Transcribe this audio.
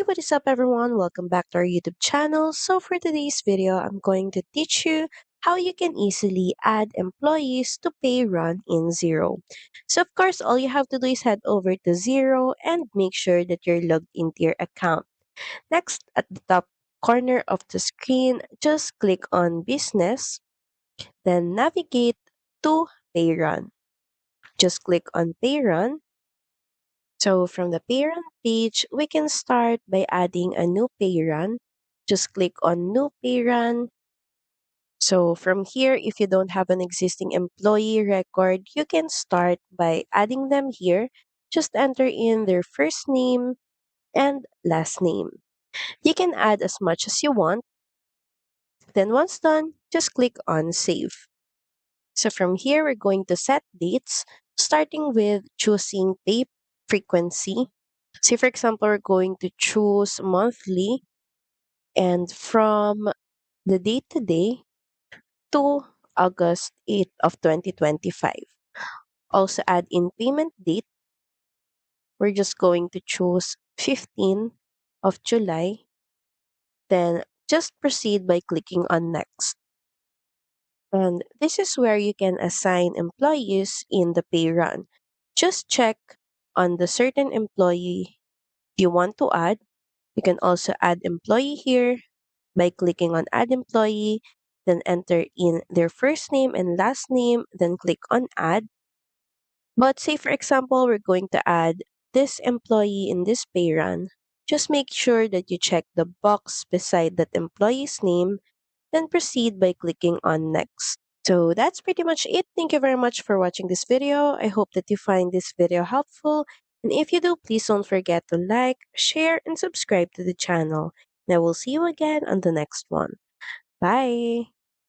Hey, what is up everyone? Welcome back to our YouTube channel. So for today's video, I'm going to teach you how you can easily add employees to pay run in Xero. So of course, all you have to do is head over to Xero and make sure that you're logged into your account. Next, at the top corner of the screen, just click on business, then navigate to pay run. Just click on pay run. So from the pay run page, we can start by adding a new pay run. Just click on new pay run. So from here, if you don't have an existing employee record, you can start by adding them here. Just enter in their first name and last name. You can add as much as you want. Then once done, just click on save. So from here, we're going to set dates, starting with choosing pay frequency. Say, for example, we're going to choose monthly and from the date today to August 8th of 2025. Also add in payment date. We're just going to choose 15th of July. Then just proceed by clicking on next. And this is where you can assign employees in the pay run. Just check on the certain employee you want to add. You can also add employee here by clicking on add employee, then enter in their first name and last name, then click on add. But say for example, we're going to add this employee in this pay run. Just make sure that you check the box beside that employee's name, then proceed by clicking on next. So that's pretty much it. Thank you very much for watching this video. I hope that you find this video helpful. And if you do, please don't forget to like, share, and subscribe to the channel. And I will see you again on the next one. Bye.